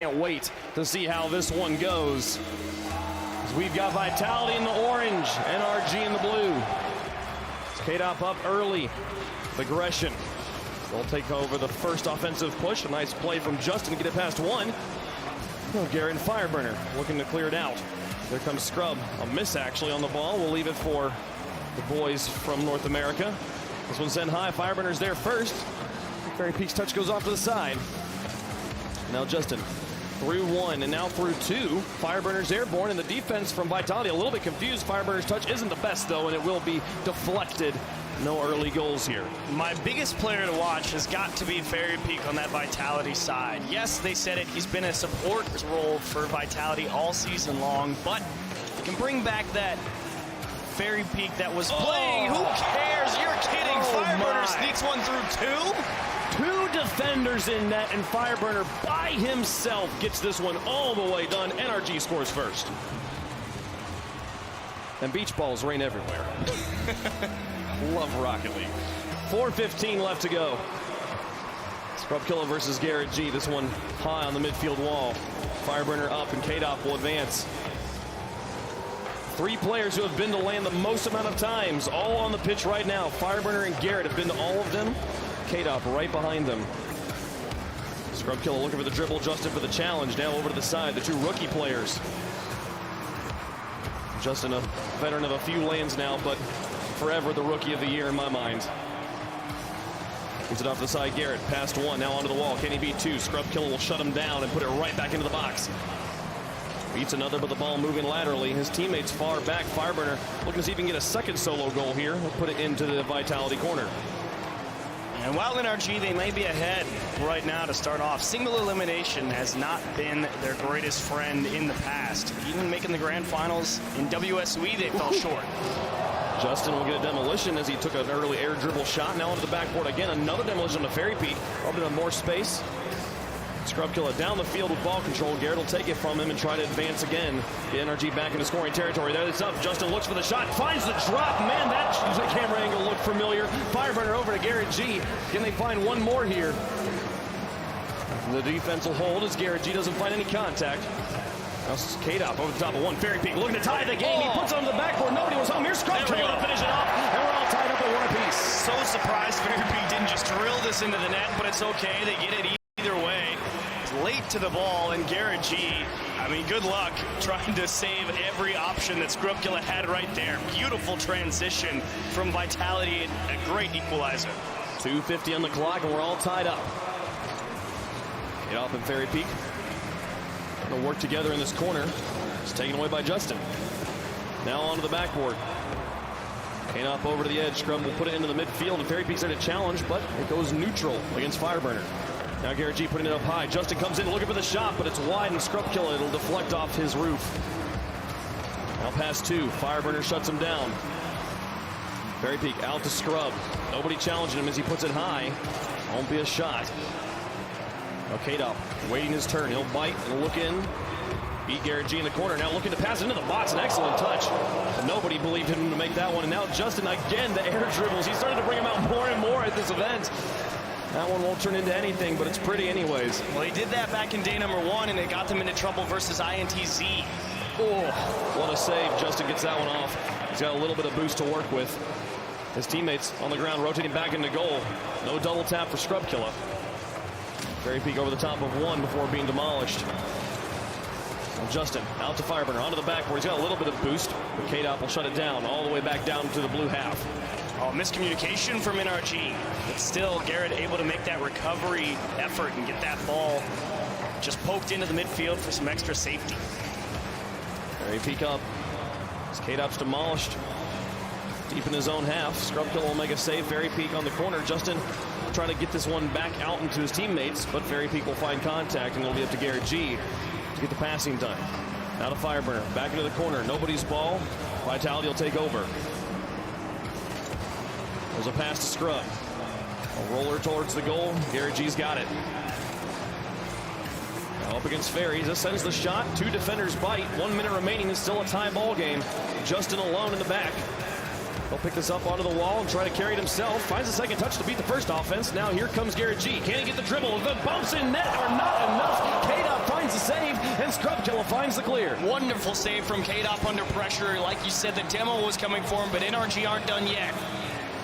Can't wait to see how this one goes. We've got Vitality in the orange, NRG in the blue. K-Dop up early. Aggression. They'll take over the first offensive push. A nice play from Justin to get it past one. Oh, Garrett and Fireburner looking to clear it out. There comes Scrub. A miss actually on the ball. We'll leave it for the boys from North America. This one's sent high. Fireburner's there first. Fairy Peak's touch goes off to the side. Now Justin through one and now through two. Fireburner's airborne, and the defense from Vitality a little bit confused. Fireburner's touch isn't the best though, and it will be deflected. No early goals here. My biggest player to watch has got to be Fairy Peak on that Vitality side. Yes, they said it. He's been a support role for Vitality all season long, but he can bring back that Fairy Peak that was playing. Who cares? You're kidding. Fireburner sneaks one through two. Two defenders in net, and Fireburner by himself gets this one all the way done. NRG scores first. And beach balls rain everywhere. Love Rocket League. 4:15 left to go. Scrub Killer versus Garrett G. This one high on the midfield wall. Fireburner up, and K-Dop will advance. Three players who have been to land the most amount of times, all on the pitch right now. Fireburner and Garrett have been to all of them. K-Dop right behind them. Scrub Killer looking for the dribble. Justin for the challenge. Now over to the side, the two rookie players. Justin, a veteran of a few lanes now, but forever the rookie of the year in my mind. Gets it off the side, Garrett. Past one, now onto the wall. Can he beat two? Scrub Killer will shut him down and put it right back into the box. Beats another, but the ball moving laterally. His teammates far back. Fireburner looking to see if he can get a second solo goal here. He'll put it into the Vitality corner. And while NRG, they may be ahead right now to start off, single elimination has not been their greatest friend in the past. Even making the grand finals in WSOE, they fell short. Justin will get a demolition as he took an early air dribble shot. Now onto the backboard again. Another demolition on the Fairy Peak. Opening up more space. Scrub Killer down the field with ball control. Garrett will take it from him and try to advance again. The NRG back into scoring territory. There it's up. Justin looks for the shot. Finds the drop. Man, that camera angle looked familiar. Fireburner over to Garrett G. Can they find one more here? The defense will hold as Garrett G doesn't find any contact. Now K-Dop over the top of one. Fairy Peak looking to tie the game. He puts it on the backboard. Nobody was home. Here's Scrub Killer to finish it off. And we're all tied up at one apiece. So surprised Fairy Peak didn't just drill this into the net, but it's okay. They get it either way. Late to the ball, and Garrett G, I mean, good luck trying to save every option that Scrub Killer had right there. Beautiful transition from Vitality, a great equalizer. 2:50 on the clock, and we're all tied up. Get off in Fairy Peak. Gonna work together in this corner. It's taken away by Justin. Now onto the backboard. K-Dop over to the edge. Scrub will put it into the midfield, and Fairy Peak's there to challenge, but it goes neutral against Fireburner. Now Garrett G putting it up high. Justin comes in looking for the shot, but it's wide, and Scrub Killer, it'll deflect off his roof. Now past two. Fireburner shuts him down. Fairy Peak out to Scrub. Nobody challenging him as he puts it high. Won't be a shot. Now K-Dop waiting his turn. He'll bite and look in. Beat Garrett G in the corner. Now looking to pass into the box. An excellent touch. But nobody believed him to make that one. And now Justin again, the air dribbles. He's starting to bring him out more and more at this event. That one won't turn into anything, but it's pretty anyways. Well, he did that back in day number one, and it got them into trouble versus INTZ. Oh, what a save. Justin gets that one off. He's got a little bit of boost to work with. His teammates on the ground rotating back into goal. No double tap for Scrub Killer. Fairy Peak over the top of one before being demolished. And Justin out to Fireburner, onto the backboard. He's got a little bit of boost, but K-Dop will shut it down all the way back down to the blue half. Oh, miscommunication from NRG. But still, Garrett able to make that recovery effort and get that ball just poked into the midfield for some extra safety. Fairy Peak up. As K-Dop's demolished. Deep in his own half. Scrub Killer will make a save. Fairy Peak on the corner. Justin trying to get this one back out into his teammates, but Fairy Peak will find contact, and it'll be up to Garrett G to get the passing done. Now to Fireburner. Back into the corner. Nobody's ball. Vitality will take over. There's a pass to Scrub. A roller towards the goal. Garrett G's got it. Now up against Fairy. This sends the shot. Two defenders bite. 1 minute remaining. It's still a tie ball game. Justin alone in the back. He'll pick this up onto the wall and try to carry it himself. Finds a second touch to beat the first offense. Now here comes Garrett G. Can he get the dribble? The bumps in net are not enough. K-Dop finds finds the save, and Scrubkilla finds the clear. Wonderful save from K-Dop under pressure. Like you said, the demo was coming for him, but NRG aren't done yet.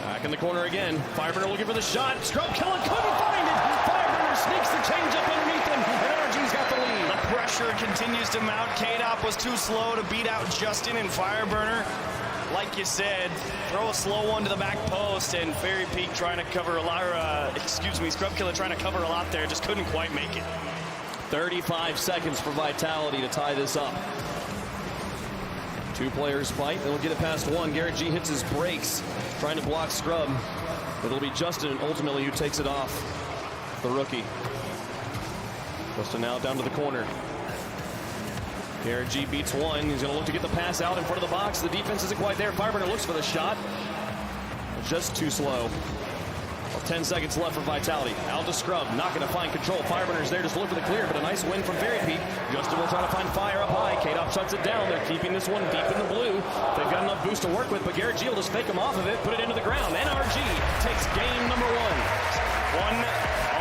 Back in the corner again. Fireburner looking for the shot. Scrubkilla couldn't find it. Fireburner sneaks the change up underneath him, and NRG's got the lead. The pressure continues to mount. K-Dop was too slow to beat out Justin, and Fireburner, like you said, throw a slow one to the back post, and Fairy Peak trying to cover a lot, Scrubkilla trying to cover a lot there, just couldn't quite make it. 35 seconds for Vitality to tie this up. Two players fight, they'll get it past one. Garrett G hits his brakes, trying to block Scrub. But it'll be Justin ultimately who takes it off, the rookie. Justin now down to the corner. Garrett G beats one. He's going to look to get the pass out in front of the box. The defense isn't quite there. Fireburner looks for the shot. Just too slow. 10 seconds left for Vitality. Out to Scrub, not going to find control. Fireburner's there just to look for the clear, but a nice win from Fairy Peak. Justin will try to find fire up high. K-Dop shuts it down. They're keeping this one deep in the blue. They've got enough boost to work with, but Garrett G will just fake them off of it, put it into the ground. NRG takes game number one. One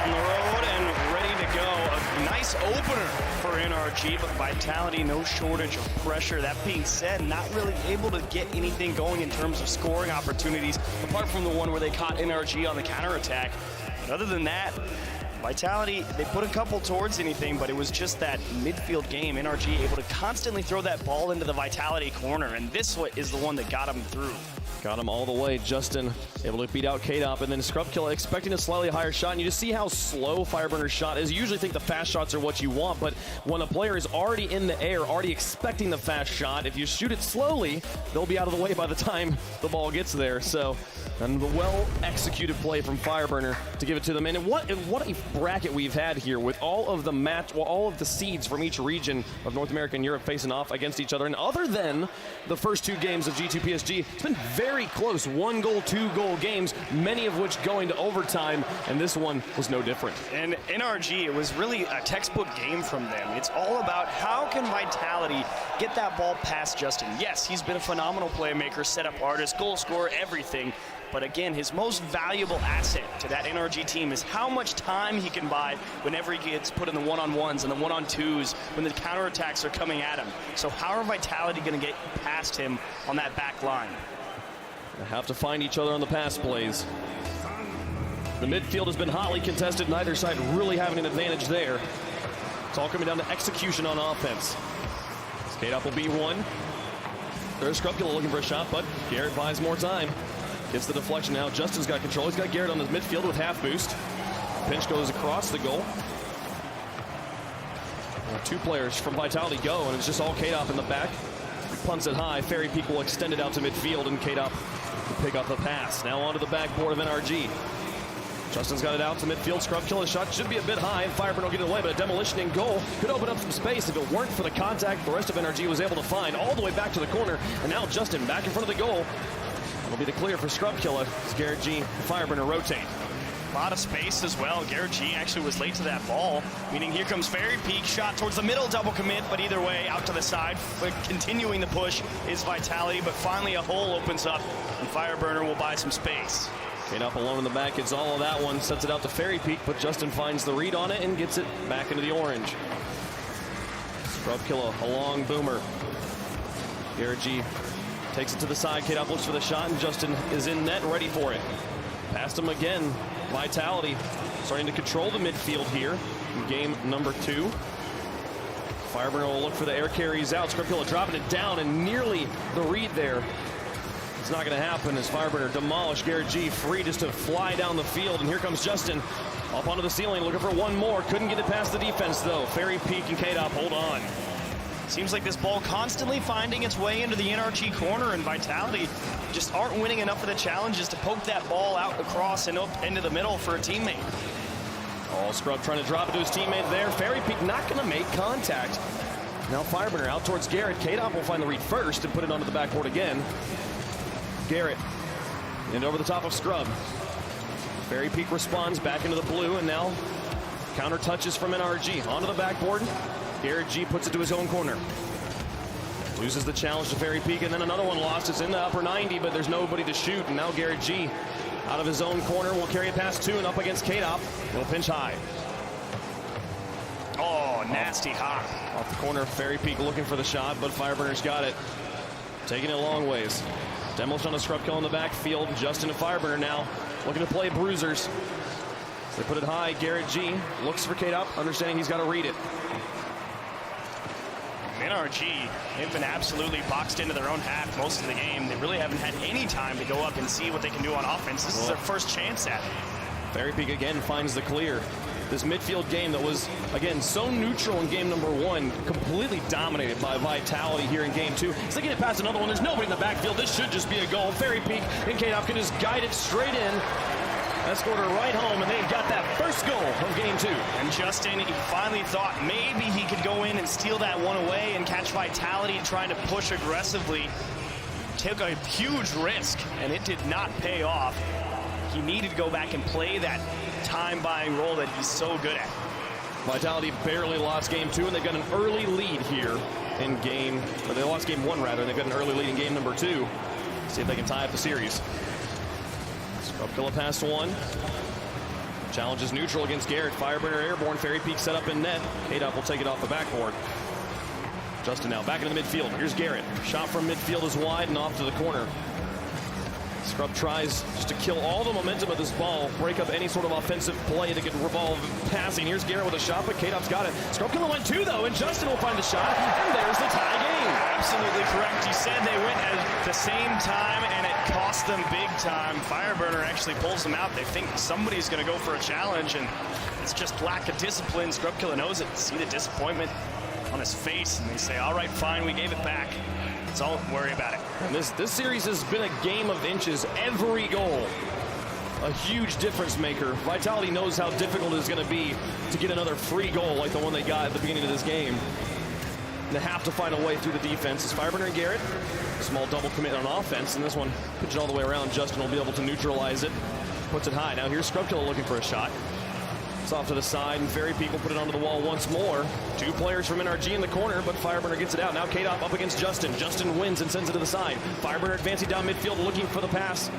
on the road and ready to go. A nice opener for NRG, but Vitality, no shortage of pressure. That being said, not really able to get anything going in terms of scoring opportunities, apart from the one where they caught NRG on the counterattack. But other than that, Vitality, they put a couple towards anything, but it was just that midfield game. NRG able to constantly throw that ball into the Vitality corner, and this is the one that got him through. Got him all the way. Justin able to beat out K-Dop, and then Scrubkilla expecting a slightly higher shot. And you just see how slow Fireburner's shot is. You usually think the fast shots are what you want, but when a player is already in the air, already expecting the fast shot, if you shoot it slowly, they'll be out of the way by the time the ball gets there. So, and the well-executed play from Fireburner to give it to them. And what a bracket we've had here with all of the seeds from each region of North America and Europe facing off against each other. And other than the first two games of G2PSG, it's been very close, 1-goal, 2-goal games, many of which going to overtime, and this one was no different. And NRG, it was really a textbook game from them. It's all about how can Vitality get that ball past Justin. Yes, he's been a phenomenal playmaker, setup artist, goal scorer, everything. But again, his most valuable asset to that NRG team is how much time he can buy whenever he gets put in the one-on-ones and the one-on-twos when the counterattacks are coming at him. So how are Vitality going to get past him on that back line? They have to find each other on the pass plays. The midfield has been hotly contested, neither side really having an advantage there. It's all coming down to execution on offense. K-Dop will be one. There's Scrubkilla looking for a shot, but Garrett buys more time. Gets the deflection now. Justin's got control. He's got Garrett on the midfield with half boost. Pinch goes across the goal. Two players from Vitality go, and it's just all K-Dop in the back. Punts it high. Fairy Peak will extend it out to midfield, and K-Dop will pick up the pass. Now onto the backboard of NRG. Justin's got it out to midfield. Scrubkilla shot should be a bit high, and Fireburner will get it away, but a demolition in goal could open up some space if it weren't for the contact the rest of NRG was able to find all the way back to the corner. And now Justin back in front of the goal. It'll be the clear for Scrubkilla as Garrett G and Fireburner rotate. A lot of space as well. Garrett G actually was late to that ball, meaning here comes Fairy Peak, shot towards the middle, double commit, but either way, out to the side. But continuing the push is Vitality, but finally a hole opens up, and Fireburner will buy some space. K-Dop alone in the back gets all of that one, sets it out to Fairy Peak, but Justin finds the read on it and gets it back into the orange. Scrubkilla, a long boomer. Garrett G takes it to the side. K-Dop looks for the shot, and Justin is in net ready for it. Past him again. Vitality starting to control the midfield here in game number 2. Fireburner will look for the air carries out. Scrubkilla dropping it down, and nearly the read there. It's not going to happen as Fireburner demolished Garrett G, free just to fly down the field. And here comes Justin up onto the ceiling, looking for one more. Couldn't get it past the defense, though. Fairy Peak and K-Dop hold on. Seems like this ball constantly finding its way into the NRG corner, and Vitality just aren't winning enough of the challenges to poke that ball out across and up into the middle for a teammate. Oh, Scrub trying to drop it to his teammate there. Fairy Peak not going to make contact. Now Fireburner out towards Garrett. K-Dop will find the read first and put it onto the backboard again. Garrett and over the top of Scrub. Fairy Peak responds back into the blue, and now counter touches from NRG onto the backboard. Garrett G puts it to his own corner. Loses the challenge to Fairy Peak, and then another one lost. It's in the upper 90, but there's nobody to shoot. And now Garrett G out of his own corner will carry it past 2 and up against K-Dop. He'll pinch high. Oh, nasty hop. Off the corner of Fairy Peak looking for the shot, but Fireburner's got it. Taking it a long ways. Demolition on a scrub kill in the backfield. Justin and Fireburner now looking to play bruisers. They put it high. Garrett G looks for K-Dop, understanding he's got to read it. NRG, they've been absolutely boxed into their own half most of the game. They really haven't had any time to go up and see what they can do on offense. This is their first chance at it. Fairy Peak again finds the clear. This midfield game that was, again, so neutral in game number 1, completely dominated by Vitality here in game 2. As they get it past another one, there's nobody in the backfield. This should just be a goal. Fairy Peak and K-Dop can just guide it straight in. Escort her right home, and they've got that first goal of game 2. And Justin, he finally thought maybe he could go in and steal that one away and catch Vitality trying to push aggressively. Took a huge risk, and it did not pay off. He needed to go back and play that time-buying role that he's so good at. Vitality barely lost game 2, and they've got an early lead here in game, or they lost game 1 rather, and they've got an early lead in game number 2. See if they can tie up the series. Scrub kill past 1. Challenge is neutral against Garrett. Fireburner airborne. Fairy Peak set up in net. K-Dop will take it off the backboard. Justin now back into the midfield. Here's Garrett. Shot from midfield is wide and off to the corner. Scrub tries just to kill all the momentum of this ball, break up any sort of offensive play that could revolve passing. Here's Garrett with a shot, but K-Dop's got it. Scrub killer went 2 though, and Justin will find the shot, and there's the tie game. Absolutely correct. You said they went at the same time, and it cost them big time. Fireburner actually pulls them out. They think somebody's going to go for a challenge, and it's just lack of discipline. Scrub killer knows it. See the disappointment on his face, and they say, all right, fine, we gave it back. Don't worry about it. And this series has been a game of inches. Every goal, a huge difference maker. Vitality knows how difficult it is going to be to get another free goal like the one they got at the beginning of this game. And they have to find a way through the defense. It's Fireburner and Garrett. Small double commit on offense, and this one pitch it all the way around. Justin will be able to neutralize it. Puts it high. Now here's Scrubkiller looking for a shot. It's off to the side, and Fairy Peak will put it onto the wall once more. 2 players from NRG in the corner, but Fireburner gets it out. Now K-Dop up against Justin. Justin wins and sends it to the side. Fireburner advancing down midfield, looking for the pass.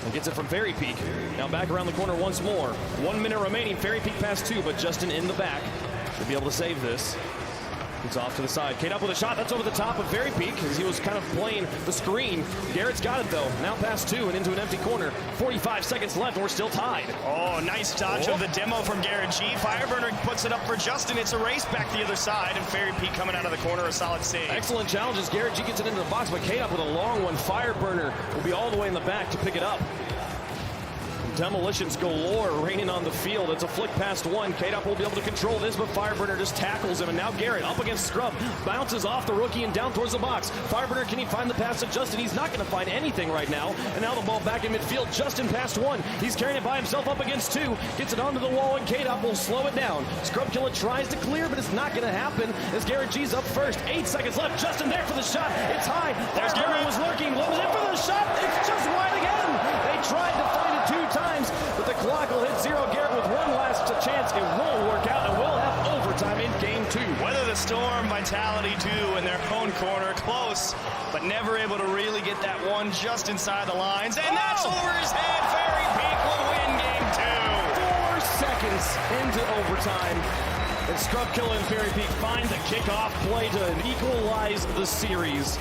And gets it from Fairy Peak. Now back around the corner once more. 1 minute remaining. Fairy Peak pass 2, but Justin in the back. Should be able to save this. It's off to the side. K-Dop with a shot. That's over the top of Fairy Peak as he was kind of playing the screen. Garrett's got it, though. Now past 2 and into an empty corner. 45 seconds left, and we're still tied. Oh, nice dodge of the demo from Garrett G. Fireburner puts it up for Justin. It's a race back the other side, and Fairy Peak coming out of the corner, a solid save. Excellent challenges. Garrett G gets it into the box, but K-Dop with a long one. Fireburner will be all the way in the back to pick it up. Demolitions galore raining on the field. It's a flick past 1. K-Dop will be able to control this, but Fireburner just tackles him. And now Garrett up against Scrub. Bounces off the rookie and down towards the box. Fireburner, can he find the pass to Justin? He's not going to find anything right now. And now the ball back in midfield. Justin past 1. He's carrying it by himself up against 2. Gets it onto the wall, and K-Dop will slow it down. Scrub Killer tries to clear, but it's not going to happen as Garrett G's up first. 8 seconds left. Justin there for the shot. It's high. There's Garrett was lurking. What was it for the shot? It's just wide again. They tried to find it 2 times, but the clock will hit 0. Garrett with 1 last chance. It won't work out, and we'll have overtime in game 2. Weather the storm, Vitality 2 in their own corner. Close, but never able to really get that one just inside the lines. And that's over his head. Fairy Peak will win game 2. 4 seconds into overtime. And Scrub Killer and Fairy Peak find the kickoff play to equalize the series.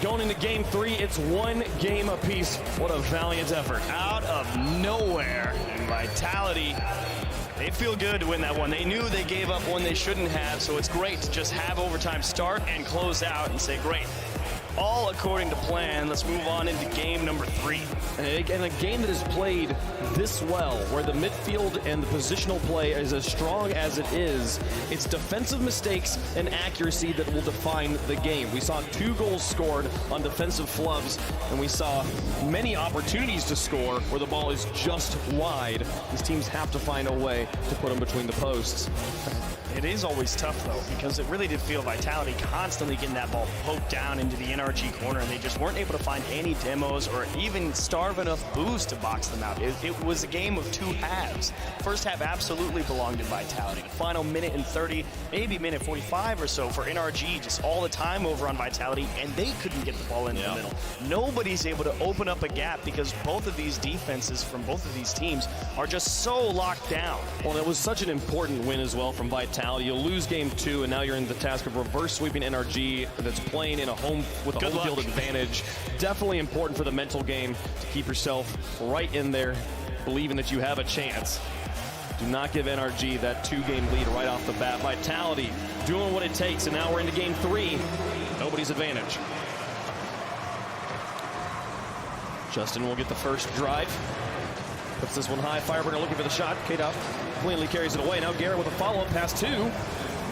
Going into game 3, it's 1 game apiece. What a valiant effort. Out of nowhere, and Vitality, they feel good to win that one. They knew they gave up one they shouldn't have, so it's great to just have overtime start and close out and say, great. All according to plan. Let's move on into game number 3. And a game that is played this well, where the midfield and the positional play is as strong as it is, it's defensive mistakes and accuracy that will define the game. We saw 2 goals scored on defensive flubs, and we saw many opportunities to score where the ball is just wide. These teams have to find a way to put them between the posts. It is always tough, though, because it really did feel Vitality constantly getting that ball poked down into the NRG corner, and they just weren't able to find any demos or even starve enough boost to box them out. It was a game of 2 halves. First half absolutely belonged to Vitality. The final minute and 30, maybe minute 45 or so for NRG, just all the time over on Vitality, and they couldn't get the ball into the middle. Nobody's able to open up a gap because both of these defenses from both of these teams are just so locked down. Well, it was such an important win as well from Vitality. Vitality. You lose game 2, and now you're in the task of reverse sweeping NRG that's playing in a home with a home field advantage. Definitely important for the mental game to keep yourself right in there, believing that you have a chance. Do not give NRG that 2-game lead right off the bat. Vitality doing what it takes, and now we're into game 3. Nobody's advantage. Justin will get the first drive. Puts this one high. Fireburner looking for the shot. K-Dop cleanly carries it away. Now Garrett with a follow-up pass 2.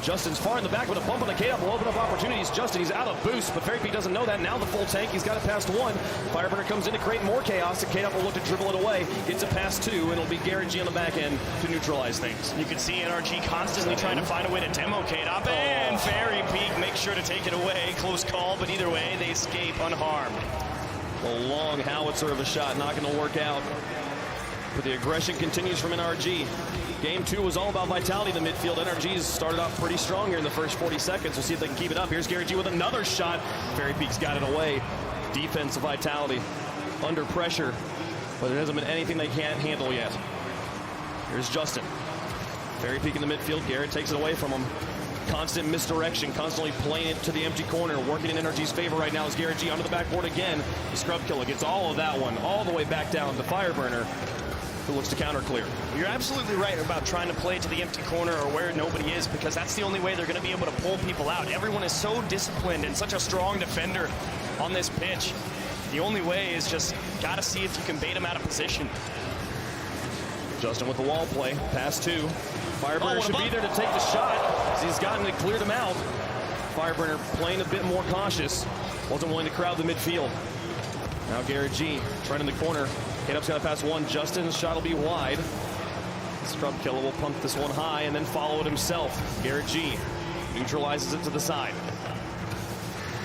Justin's far in the back with a bump on the K-Dop will open up opportunities. Justin, he's out of boost, but Fairy Peak doesn't know that. Now the full tank. He's got it past 1. Fireburner comes in to create more chaos, and K-Dop will look to dribble it away. Gets it past 2, and it'll be Garrett G on the back end to neutralize things. You can see NRG constantly trying to find a way to demo K-Dop, and Fairy Peak makes sure to take it away. Close call, but either way, they escape unharmed. A long howitzer of a shot, not going to work out. But the aggression continues from NRG. Game 2 was all about Vitality in the midfield. NRG's started off pretty strong here in the first 40 seconds. We'll see if they can keep it up. Here's Garrett G with another shot. Fairy Peak's got it away. Defense of Vitality under pressure, but there hasn't been anything they can't handle yet. Here's Justin. Fairy Peak in the midfield. Garrett takes it away from him. Constant misdirection, constantly playing it to the empty corner, working in NRG's favor right now is Garrett G onto the backboard again. The scrub killer gets all of that one, all the way back down to Fireburner, who looks to counter clear. You're absolutely right about trying to play to the empty corner or where nobody is, because that's the only way they're going to be able to pull people out. Everyone is so disciplined and such a strong defender on this pitch. The only way is just got to see if you can bait them out of position. Justin with the wall play, pass 2. Fireburner should be there to take the shot, as he's gotten it, cleared him out. Fireburner playing a bit more cautious, wasn't willing to crowd the midfield. Now Garrett G trying in the corner. K-Dop's got to pass 1. Justin's shot will be wide. Scrub Killer will pump this one high and then follow it himself. Garrett G neutralizes it to the side.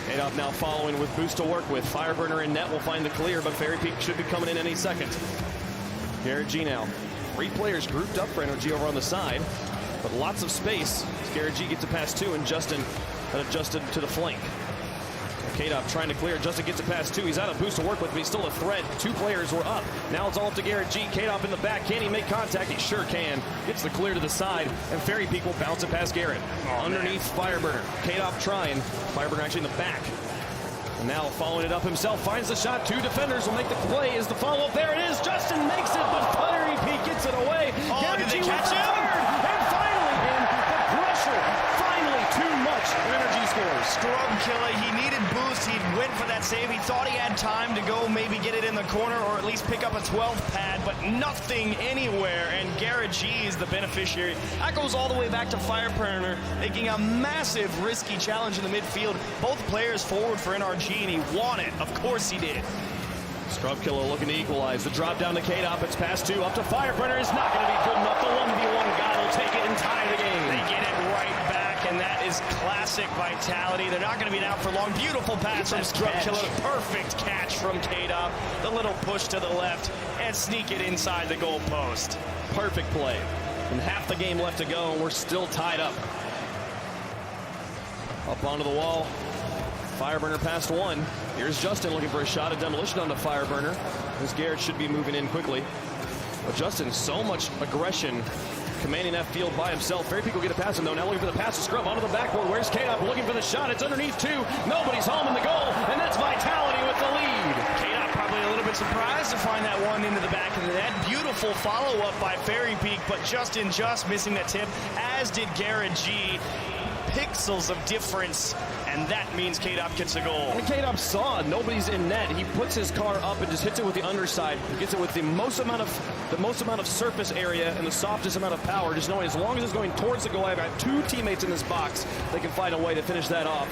K-Dop now following with boost to work with. Fireburner and net will find the clear, but Fairy Peak should be coming in any second. Garrett G now. 3 players grouped up for NRG over on the side, but lots of space. Garrett G gets it past 2, and Justin adjusted to the flank. K-Dop trying to clear. Justin gets it past 2. He's out of boost to work with, but he's still a threat. 2 players were up. Now it's all up to Garrett G. K-Dop in the back. Can he make contact? He sure can. Gets the clear to the side, and Fairy Peak will bounce it past Garrett. Underneath Fireburner. K-Dop trying. Fireburner actually in the back. And now following it up himself, finds the shot. 2 defenders will make the play. Is the follow-up? There it is. Justin makes it, but Fairy Peak gets it away. Garrett G catch him? And finally, the pressure. Finally, too much. NRG scores. Scrub Killer, he needed boost. He went for that save. He thought he had time to go maybe get it in the corner or at least pick up a 12th pad, but nothing anywhere. And Garrett G is the beneficiary. That goes all the way back to Fireburner, making a massive risky challenge in the midfield. Both players forward for NRG, and he won it. Of course he did. Scrub Killer looking to equalize. The drop down to K-Dop. It's past 2. Up to Fireburner is not going to be good enough. The 1v1 guy will take it and tie the game. They get it right back, and that is classic Vitality. They're not going to be down for long. Beautiful pass from Scrub Killer. Perfect catch from K-Dop. The little push to the left and sneak it inside the goal post. Perfect play. And half the game left to go, and we're still tied up. Up onto the wall. Fireburner past 1. Here's Justin looking for a shot. A demolition onto Fireburner. As Garrett should be moving in quickly. But Justin, so much aggression, commanding that field by himself. Fairy Peak will get a pass him though. Now looking for the pass to Scrub onto the backboard. Where's K-Dop looking for the shot? It's underneath 2. Nobody's home in the goal, and that's Vitality with the lead. K-Dop probably a little bit surprised to find that one into the back of the net. Beautiful follow-up by Fairy Peak, but Justin just missing that tip, as did Garrett G. Pixels of difference, and that means K-Dop gets a goal. And K-Dop saw nobody's in net. He puts his car up and just hits it with the underside. He gets it with the most amount of surface area and the softest amount of power, just knowing as long as it's going towards the goal, I've got 2 teammates in this box. They can find a way to finish that off.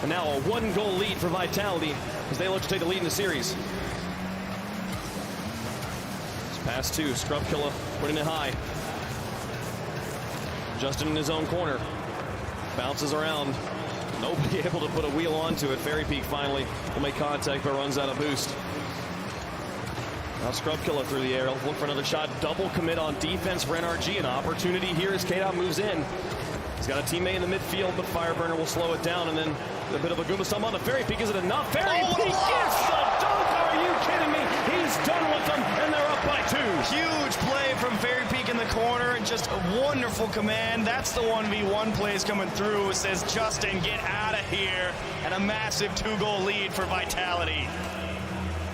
And now a 1-goal lead for Vitality as they look to take the lead in the series. It's pass 2. Scrub Killer putting it high. Justin in his own corner. Bounces around. Nobody able to put a wheel onto it. Fairy Peak finally will make contact but runs out of boost. Now Scrub Killer through the air. He'll look for another shot. Double commit on defense for NRG. An opportunity here as K-Dop moves in. He's got a teammate in the midfield, but Fireburner will slow it down, and then a bit of a Goomba stump on the Fairy Peak. Is it enough? Fairy Peak gets the dunk! Are you kidding me? He's is done with them, and they're up by 2. Huge play from Fairy Peak in the corner, and just a wonderful command. That's the 1v1 plays coming through. It says, Justin, get out of here. And a massive 2-goal lead for Vitality.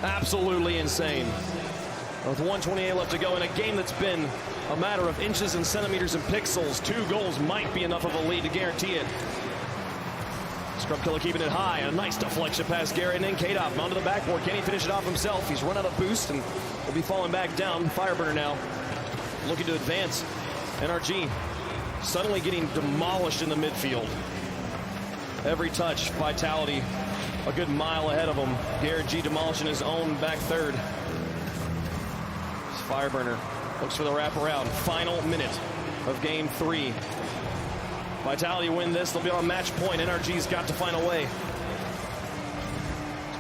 Absolutely insane. With 1:28 left to go in a game that's been a matter of inches and centimeters and pixels, 2 goals might be enough of a lead to guarantee it. Scrubkilla keeping it high. A nice deflection past Garrett, and then K-Dop onto the backboard. Can he finish it off himself? He's run out of boost and will be falling back down. Fireburner now looking to advance. NRG suddenly getting demolished in the midfield. Every touch, Vitality a good mile ahead of him. Garrett G demolishing his own back third. Fireburner looks for the wraparound. Final minute of game 3. Vitality win this, they'll be on match point. NRG's got to find a way.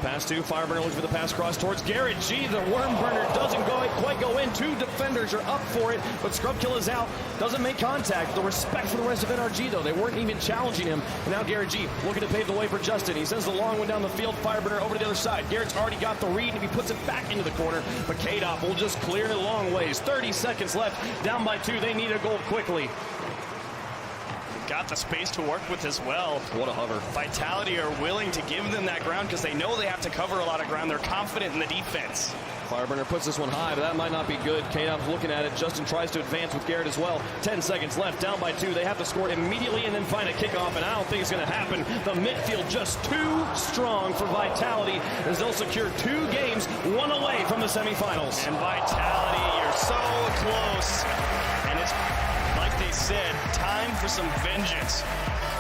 Pass to Fireburner, looking for the pass cross towards Garrett G. The worm burner doesn't quite go in. 2 defenders are up for it, but Scrubkill is out. Doesn't make contact. The respect for the rest of NRG, though. They weren't even challenging him. And now Garrett G looking to pave the way for Justin. He sends the long one down the field. Fireburner over to the other side. Garrett's already got the read, and he puts it back into the corner. But K-Dop will just clear it long ways. 30 seconds left. Down by 2. They need a goal quickly. Got the space to work with as well. What a hover. Vitality are willing to give them that ground because they know they have to cover a lot of ground. They're confident in the defense. Fireburner puts this one high, but that might not be good. K-Dop's looking at it. Justin tries to advance with Garrett as well. 10 seconds left, down by 2. They have to score immediately and then find a kickoff, and I don't think it's going to happen. The midfield just too strong for Vitality as they'll secure 2 games, 1 away from the semifinals. And Vitality, you're so close. And it's, like they said, time for some vengeance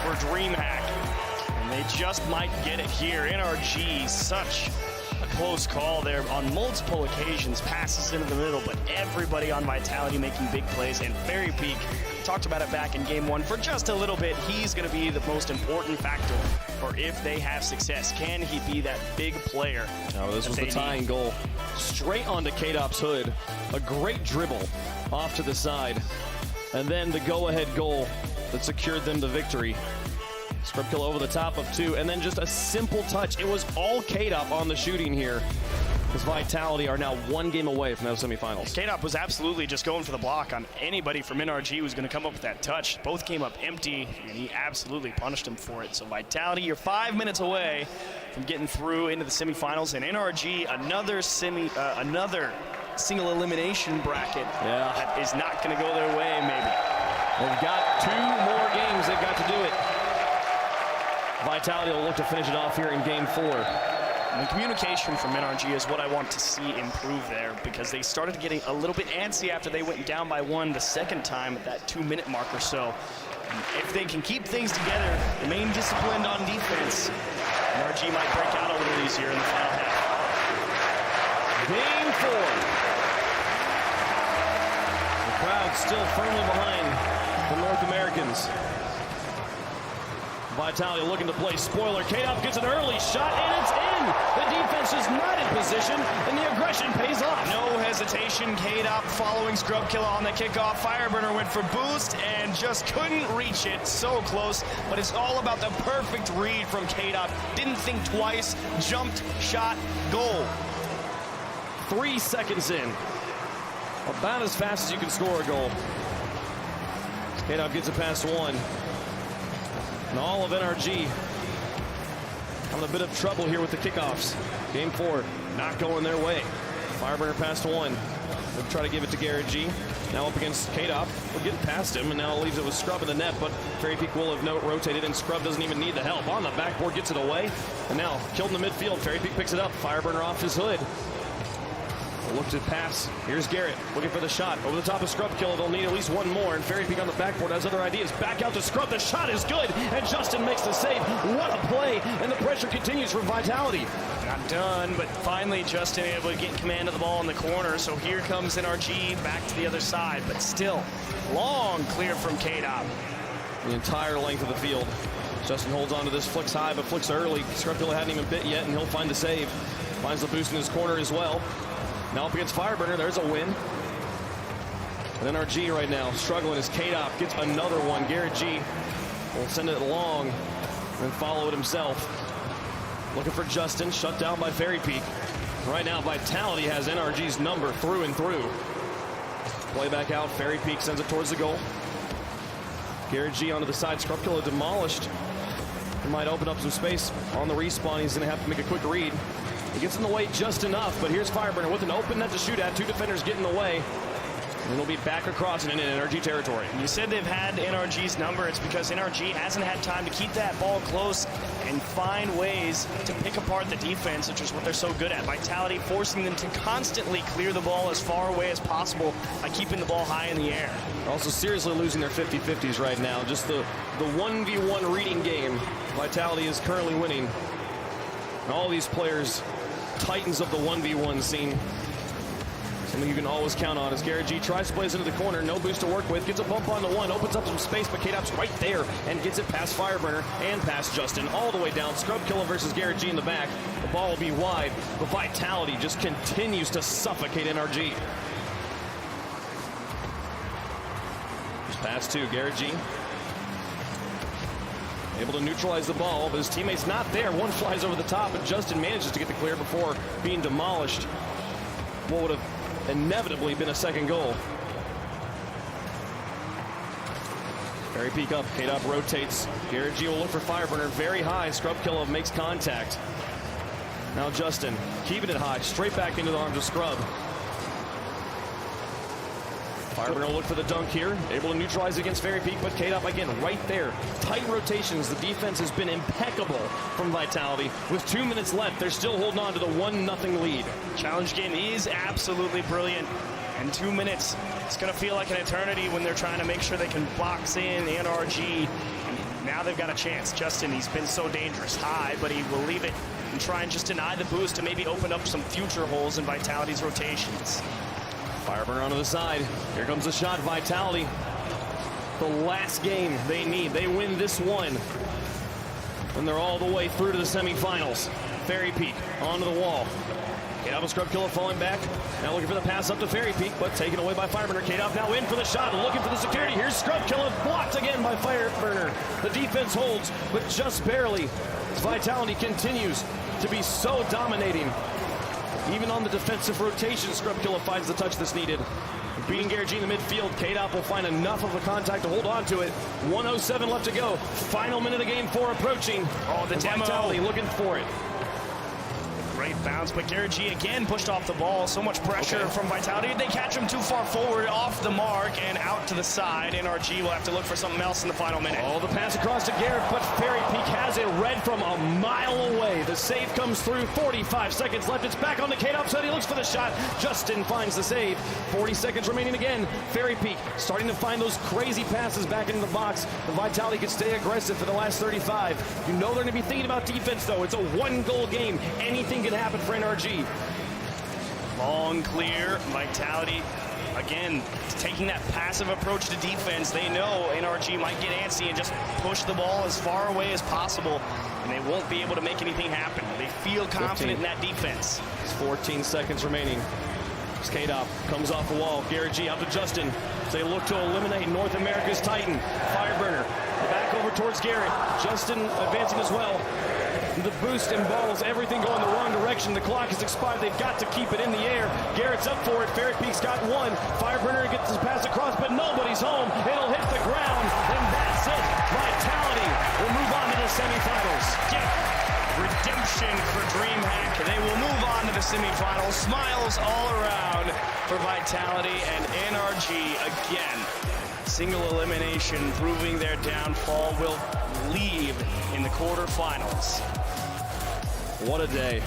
for DreamHack. And they just might get it here. NRG, such a close call there on multiple occasions. Passes into the middle, but everybody on Vitality making big plays. And Fairy Peak, talked about it back in game 1 for just a little bit. He's going to be the most important factor for if they have success. Can he be that big player? Oh, this was the tying goal. Straight onto K-Dop's hood. A great dribble off to the side. And then the go-ahead goal that secured them the victory. Scrubkill over the top of 2, and then just a simple touch. It was all K-Dop on the shooting here. As Vitality are now 1 game away from those semifinals. K-Dop was absolutely just going for the block on anybody from NRG who was going to come up with that touch. Both came up empty, and he absolutely punished him for it. So Vitality, you're 5 minutes away from getting through into the semifinals, and NRG, another single elimination bracket that is not going to go their way, maybe. They've got 2 more games they've got to do it. Vitality will look to finish it off here in game 4. And the communication from NRG is what I want to see improve there, because they started getting a little bit antsy after they went down by 1 the second time at that 2-minute mark or so. And if they can keep things together, remain disciplined on defense, NRG might break out a little easier in the final half. Game 4. The crowd still firmly behind the North Americans. Vitality looking to play spoiler. K-Dop gets an early shot, and it's in. The defense is not in position, and the aggression pays off. No hesitation. K-Dop following Scrubkilla on the kickoff. Fireburner went for boost and just couldn't reach it. So close, but it's all about the perfect read from K-Dop. Didn't think twice, jumped, shot, goal. 3 seconds in. About as fast as you can score a goal. K-Dop gets it past 1. And all of NRG having a bit of trouble here with the kickoffs. Game 4 not going their way. Fireburner past 1. They'll try to give it to Garrett G. Now up against K-Dop. We'll get past him, and now leaves it with Scrub in the net, but Fairy Peak will have rotated, and Scrub doesn't even need the help. On the backboard, gets it away, and now killed in the midfield. Fairy Peak picks it up. Fireburner off his hood. Look to pass. Here's Garrett looking for the shot. Over the top of Scrubkill. They'll need at least 1 more. And Fairy Peak on the backboard has other ideas. Back out to Scrub. The shot is good. And Justin makes the save. What a play. And the pressure continues for Vitality. Not done, but finally Justin able to get command of the ball in the corner. So here comes NRG back to the other side. But still, long clear from K-Dop. The entire length of the field. Justin holds on to this, flicks high, but flicks early. Scrubkill hadn't even bit yet, and he'll find the save. Finds the boost in his corner as well. Now up against Fireburner, there's a win. And NRG right now struggling as K-Dop gets another one. Garrett G will send it long and follow it himself. Looking for Justin, shut down by Fairy Peak. Right now, Vitality has NRG's number through and through. Play back out. Fairy Peak sends it towards the goal. Garrett G onto the side. Scrubkilla demolished. He might open up some space on the respawn. He's going to have to make a quick read. He gets in the way just enough, but here's Fireburner with an open net to shoot at. 2 defenders get in the way. And it'll be back across and in NRG territory. You said they've had NRG's number. It's because NRG hasn't had time to keep that ball close and find ways to pick apart the defense, which is what they're so good at. Vitality forcing them to constantly clear the ball as far away as possible by keeping the ball high in the air. Also seriously losing their 50-50s right now. Just the 1v1 reading game. Vitality is currently winning. And all these players, titans of the 1v1 scene. Something you can always count on as Garrett G tries to blaze into the corner. No boost to work with. Gets a bump on the one. Opens up some space, but K-Dop's right there and gets it past Fireburner and past Justin. All the way down. Scrubkilla versus Garrett G in the back. The ball will be wide. But Vitality just continues to suffocate NRG. Pass to Garrett G. Able to neutralize the ball, but his teammate's not there. One flies over the top, but Justin manages to get the clear before being demolished. What would have inevitably been a second goal. Fairy Peak up, K-Dop rotates. Garrett G will look for Fireburner, very high. Scrubkilla makes contact. Now Justin, keeping it high, straight back into the arms of Scrub. Fireburner will look for the dunk here, able to neutralize against Fairy Peak, but K-Dop again right there. Tight rotations, the defense has been impeccable from Vitality. With 2 minutes left, they're still holding on to the 1-0 lead. Challenge game is absolutely brilliant. And 2 minutes, it's going to feel like an eternity when they're trying to make sure they can box in NRG. And now they've got a chance. Justin, he's been so dangerous high, but he will leave it and try and just deny the boost to maybe open up some future holes in Vitality's rotations. Fireburner onto the side. Here comes the shot. Vitality. The last game they need. They win this one. And they're all the way through to the semifinals. Fairy Peak onto the wall. K-Dop and Scrubkilla falling back. Now looking for the pass up to Fairy Peak, but taken away by Fireburner. K-Dop now in for the shot, looking for the security. Here's Scrubkilla, blocked again by Fireburner. The defense holds, but just barely. Vitality continues to be so dominating. Even on the defensive rotation, Scrubkilla finds the touch that's needed. Beating Garrett G in the midfield, K-Dop will find enough of the contact to hold on to it. 1:07 left to go. Final minute of game 4 approaching. Oh, the demo. Vitality looking for it. Great bounce, but Garrett G again pushed off the ball. So much pressure from Vitality. They catch him too far forward, off the mark, and out to the side. NRG will have to look for something else in the final minute. Oh, the pass across to Garrett, but Fairy Peak has it read from a mile away. The save comes through. 45 seconds left. It's back on the K-Dop side. He looks for the shot. Justin finds the save. 40 seconds remaining again. Fairy Peak starting to find those crazy passes back into the box. The Vitality can stay aggressive for the last 35. You know they're going to be thinking about defense, though. It's a 1-goal game. Anything can happen for NRG. Long clear. Vitality again taking that passive approach to defense. They know NRG might get antsy and just push the ball as far away as possible, and they won't be able to make anything happen. They feel confident 15. in that defense. It's 14 seconds remaining. K-Dop comes off the wall. Garrett G out to Justin. They look to eliminate North America's Titan. Fireburner back over towards Garrett. Justin advancing as well. The boost and balls, everything going the wrong direction. The clock has expired. They've got to keep it in the air. Garrett's up for it. Fairy Peak's got one. Fireburner gets his pass across, but nobody's home. It'll hit the ground, and that's it. Vitality will move on to the semifinals. Redemption for DreamHack. They will move on to the semifinals. Smiles all around for Vitality and NRG again. Single elimination proving their downfall, will leave in the quarterfinals. What a day.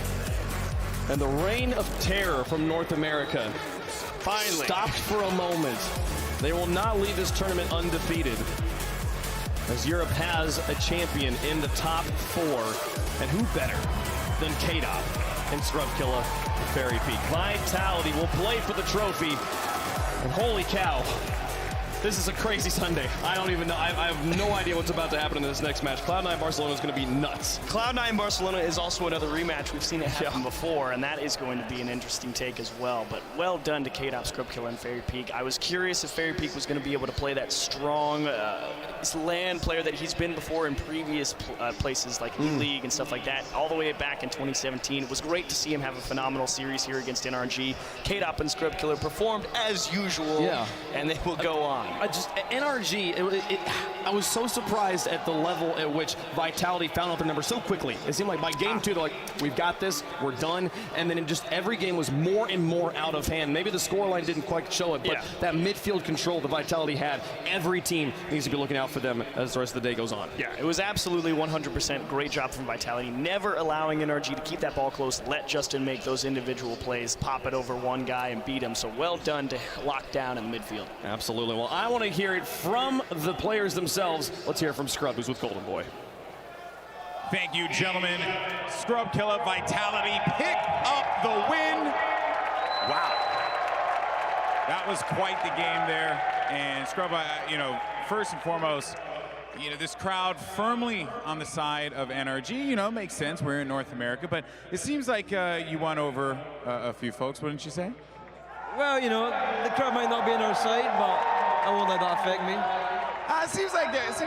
And the reign of terror from North America Finally stopped for a moment. They will not leave this tournament undefeated, as Europe has a champion in the top 4. And who better than K-Dop and Scrubkilla Fairy Peak. Vitality will play for the trophy. And holy cow, This is a crazy Sunday. I don't even know. I have no idea what's about to happen in this next match. Cloud9 Barcelona is going to be nuts. Cloud9 Barcelona is also another rematch. We've seen it happen before, and that is going to be an interesting take as well. But well done to KDOP, Scrubkiller, and Fairy Peak. I was curious if Fairy Peak was going to be able to play that strong LAN player that he's been before in previous places like E-League and stuff like that, all the way back in 2017. It was great to see him have a phenomenal series here against NRG. KDOP and Scrubkiller performed as usual, and they will go on. NRG, I was so surprised at the level at which Vitality found out their number so quickly. It seemed like by game 2, they're like, we've got this, we're done. And then in just every game was more and more out of hand. Maybe the scoreline didn't quite show it, but that midfield control that Vitality had, every team needs to be looking out for them as the rest of the day goes on. Yeah, it was absolutely 100% great job from Vitality, never allowing NRG to keep that ball close, let Justin make those individual plays, pop it over one guy and beat him. So well done to lock down in the midfield. Absolutely. Well, I want to hear it from the players themselves. Let's hear from Scrub, who's with Golden Boy. Thank you, gentlemen. Scrubkiller, Vitality pick up the win. Wow. That was quite the game there. And Scrub, first and foremost, this crowd firmly on the side of NRG, makes sense. We're in North America, but it seems like you won over a few folks, wouldn't you say? Well, the crowd might not be on our side, but I won't let that affect me. It seems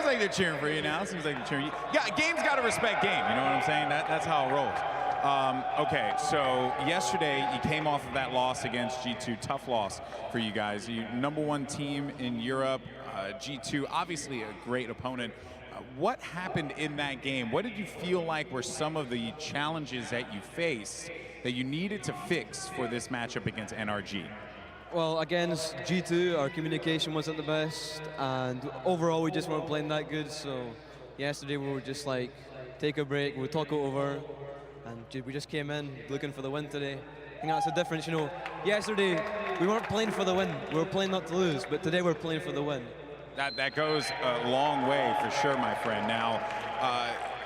like they're cheering for you now. It seems like they're cheering you. Yeah, game's got to respect game. You know what I'm saying? That's how it rolls. Okay, so yesterday you came off of that loss against G2. Tough loss for you guys. You #1 team in Europe. G2, obviously a great opponent. What happened in that game? What did you feel like were some of the challenges that you faced that you needed to fix for this matchup against NRG? Well, against G2, our communication wasn't the best, and overall we just weren't playing that good. So yesterday we were just like, take a break, we'll talk it over, and we just came in looking for the win today. I think that's the difference, Yesterday we weren't playing for the win, we were playing not to lose, but today we're playing for the win. That goes a long way for sure, my friend. Now,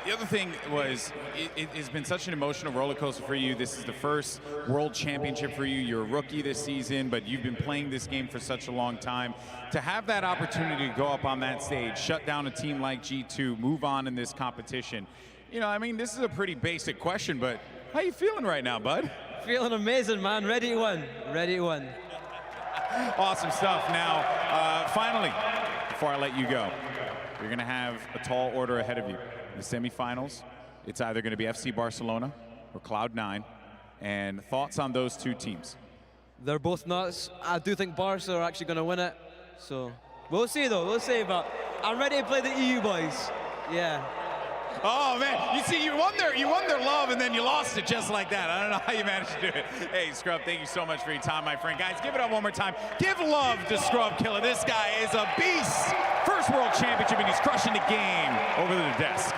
the other thing was, it has been such an emotional roller coaster for you. This is the first World Championship for you. You're a rookie this season, but you've been playing this game for such a long time. To have that opportunity to go up on that stage, shut down a team like G2, move on in this competition. This is a pretty basic question, but how you feeling right now, bud? Feeling amazing, man. Ready to win. Ready to win. Awesome stuff. Now, finally, before I let you go, you're going to have a tall order ahead of you. In the semifinals, it's either going to be FC Barcelona or Cloud9. And thoughts on those two teams? They're both nuts. I do think Barca are actually going to win it. So we'll see, though. We'll see. But I'm ready to play the EU boys. Yeah. Oh man, you see, you won their love, and then you lost it just like that. I don't know how you managed to do it. Hey, Scrub, thank you so much for your time, my friend. Guys, give it up one more time. Give love to Scrubkiller. This guy is a beast. First World Championship, and he's crushing the game over the desk.